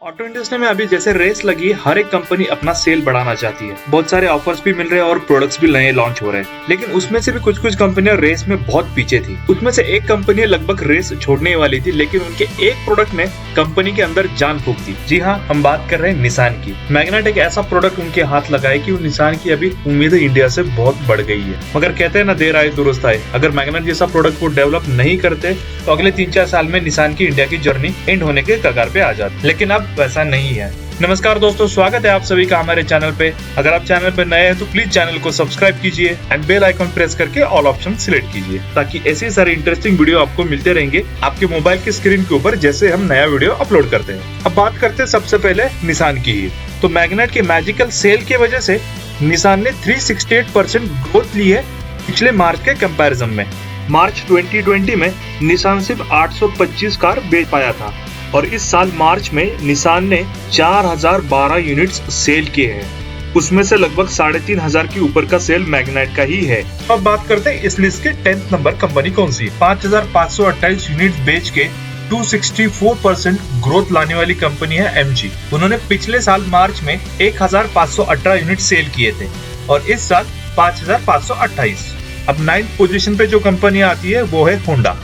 Auto industry में अभी जैसे रेस लगी, हर एक कंपनी अपना सेल बढ़ाना चाहती है। बहुत सारे ऑफर्स भी मिल रहे हैं और प्रोडक्ट्स भी नए लॉन्च हो रहे हैं, लेकिन उसमें से भी कुछ कंपनियां रेस में बहुत पीछे थी। उसमें से एक कंपनी लगभग रेस छोड़ने वाली थी, लेकिन उनके एक प्रोडक्ट ने कंपनी के अंदर जान फूंक दी। जी हाँ, हम बात कर रहे हैं निसान की। मैग्नेट एक ऐसा प्रोडक्ट उनके हाथ लगा है कि निसान की अभी उम्मीद इंडिया से बहुत बढ़ गई है। मगर कहते हैं ना, देर आए दुरुस्त आए। अगर मैग्नेट जैसा प्रोडक्ट को डेवलप नहीं करते तो अगले 3-4 साल में निसान की इंडिया की जर्नी एंड होने के कगार पे आ जाती, लेकिन अब वैसा नहीं है। नमस्कार दोस्तों, स्वागत है आप सभी का हमारे चैनल पे। अगर आप चैनल पे नए हैं तो प्लीज चैनल को सब्सक्राइब कीजिए एंड बेल आइकन प्रेस करके ऑल ऑप्शन सिलेक्ट कीजिए, ताकि ऐसे सारे इंटरेस्टिंग वीडियो आपको मिलते रहेंगे आपके मोबाइल की स्क्रीन के ऊपर जैसे हम नया वीडियो अपलोड करते हैं। अब बात करते हैं सबसे पहले निसान की ही। तो मैग्नेट के मैजिकल सेल की वजह से निसान ने 368% ग्रोथ ली है पिछले मार्च के कंपैरिजन में। मार्च 2020 में निसान सिर्फ 825 कार बेच पाया था और इस साल मार्च में निसान ने 4012 यूनिट्स सेल किए हैं। उसमें से लगभग 3500 के ऊपर का सेल मैग्नेट का ही है। अब बात करते हैं इस लिस्ट के 10th नंबर कंपनी कौन सी। 5528 यूनिट्स बेच के 264% ग्रोथ लाने वाली कंपनी है एमजी। उन्होंने पिछले साल मार्च में 1518 यूनिट सेल किए थे और इस साल 5528। अब 9th पोजीशन पे जो कंपनी आती है वो है होंडा।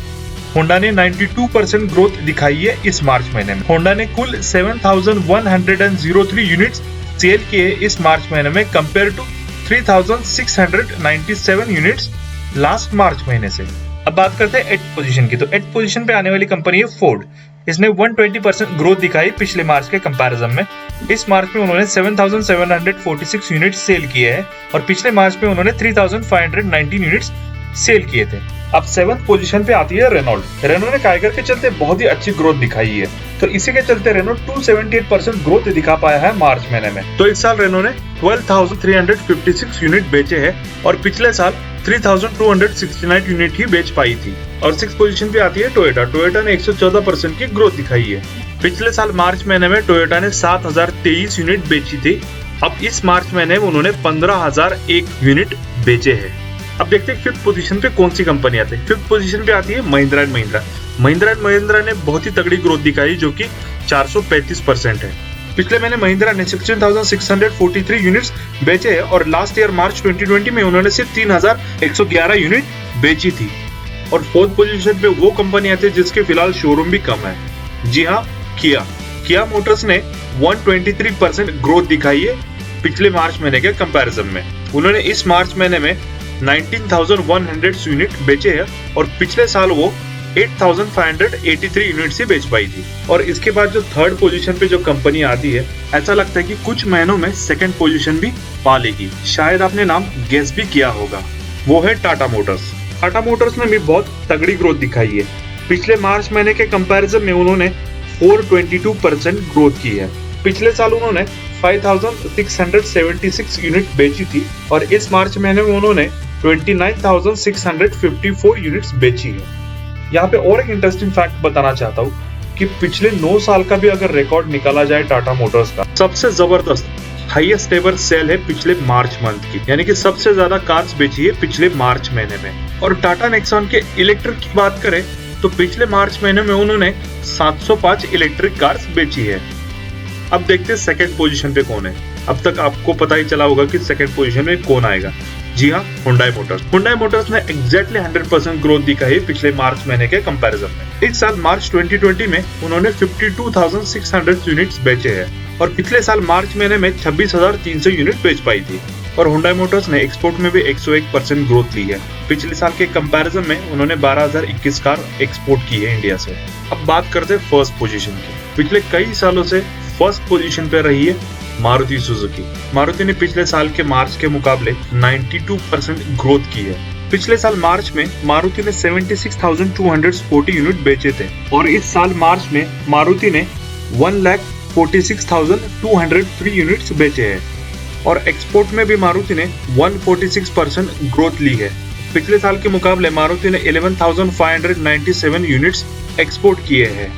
होंडा ने 92% ग्रोथ दिखाई है इस मार्च महीने में। होंडा ने कुल 7103 यूनिट्स सेल किए इस मार्च महीने में, compare to 3697 units last March महीने से। अब बात करते हैं 8th पोजीशन की। तो 8th पोजीशन पे आने वाली कंपनी है फोर्ड। इसने 120% ग्रोथ दिखाई पिछले मार्च के कंपैरिजन में। इस मार्च में उन्होंने 7746 यूनिट सेल किए हैं और पिछले मार्च में उन्होंने 3519 यूनिट्स सेल किए थे। अब 7th पोजीशन पे आती है रेनॉल्ट। रेनो ने काइगर के चलते बहुत ही अच्छी ग्रोथ दिखाई है, तो इसी के चलते रेनो 278% ग्रोथ दिखा पाया है मार्च महीने में। तो इस साल रेनो ने 12,356 यूनिट बेचे हैं और पिछले साल 3,269 यूनिट ही बेच पाई थी। और 6th पोजीशन पे आती है टोयोटा। टोयोटा ने 114% की ग्रोथ दिखाई है। पिछले साल मार्च महीने में टोयोटा ने 7,023 यूनिट बेची थी। अब इस मार्च महीने में उन्होंने 15,001 यूनिट बेचे हैं। अब देखते हैं 5th पोजीशन पे कौन सी कंपनी आती है। 5th पोजीशन पे आती है महिंद्रा एंड महिंद्रा। महिंद्रा एंड महिंद्रा ने बहुत ही तगड़ी ग्रोथ दिखाई, जो कि 435% है। पिछले महीने महिंद्रा ने 16,643 यूनिट्स बेचे हैं और लास्ट ईयर मार्च 2020 में उन्होंने सिर्फ 3,111 यूनिट बेची थी। और 4th पोजीशन पे वो कंपनी आती है जिसके फिलहाल शोरूम भी कम है। जी हाँ, किया मोटर्स ने 123% ग्रोथ दिखाई है पिछले मार्च महीने के कंपैरिजन में। उन्होंने इस मार्च महीने में 19,100 यूनिट बेचे हैं और पिछले साल वो 8,583 यूनिट ही बेच पाई थी। और इसके बाद जो 3rd पोजीशन पे जो कंपनी आती है, ऐसा लगता है कि कुछ महीनों में 2nd पोजीशन भी पा लेगी। शायद आपने नाम गेस भी किया होगा, वो है टाटा मोटर्स। टाटा मोटर्स ने भी बहुत तगड़ी ग्रोथ दिखाई है। पिछले मार्च महीने के कंपैरिजन में उन्होंने 422% ग्रोथ की है। पिछले साल उन्होंने 5,676 यूनिट बेची थी और इस मार्च महीने में उन्होंने 29,654 यूनिट्स बेची है। यहाँ पे और एक इंटरेस्टिंग फैक्ट बताना चाहता हूँ कि पिछले 9 साल का भी अगर रिकॉर्ड निकाला जाए टाटा मोटर्स का, सबसे जबरदस्त हाईएस्ट एवर सेल है पिछले मार्च मंथ की, यानी कि सबसे ज्यादा कार्स बेची है पिछले मार्च महीने में। और टाटा नेक्सॉन के इलेक्ट्रिक की बात करें तो पिछले मार्च महीने में उन्होंने 705 इलेक्ट्रिक कार्स बेची है। अब देखते हैं 2nd पोजीशन पे कौन है। अब तक आपको पता ही चला होगा कि 2nd पोजीशन में कौन आएगा। जी हाँ, हुंडई मोटर्स। हुंडई मोटर्स ने एग्जैक्टली 100% ग्रोथ दिखाई पिछले मार्च महीने के कंपैरिजन में। इस साल मार्च 2020 में उन्होंने 52,600 यूनिट्स बेचे हैं और पिछले साल मार्च महीने में 26,300 यूनिट बेच पाई थी। और हुंडई मोटर्स ने एक्सपोर्ट में भी 101% ग्रोथ ली है। पिछले साल के कंपैरिजन में उन्होंने 12,021 कार एक्सपोर्ट की है इंडिया से। अब बात करते हैं 1st पोजीशन की। पिछले कई सालों से 1st पोजीशन पे रही है मारुति सुजुकी। मारुति ने पिछले साल के मार्च के मुकाबले 92% ग्रोथ की है। पिछले साल मार्च में मारुति ने 76,240 यूनिट बेचे थे और इस साल मार्च में मारुति ने 1,46,203 यूनिट्स बेचे हैं। और एक्सपोर्ट में भी मारुति ने 146% ग्रोथ ली है। पिछले साल के मुकाबले मारुति ने 11,597 यूनिट्स एक्सपोर्ट किए हैं।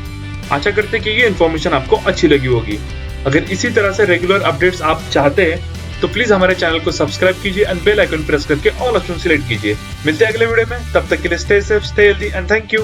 आशा करते हैं कि ये इन्फॉर्मेशन आपको अच्छी लगी होगी। अगर इसी तरह से रेगुलर अपडेट्स आप चाहते हैं तो प्लीज हमारे चैनल को सब्सक्राइब कीजिए एंड बेल आइकन प्रेस करके ऑल ऑप्शन सिलेक्ट कीजिए। मिलते हैं अगले वीडियो में, तब तक के लिए stay safe, stay healthy and thank you.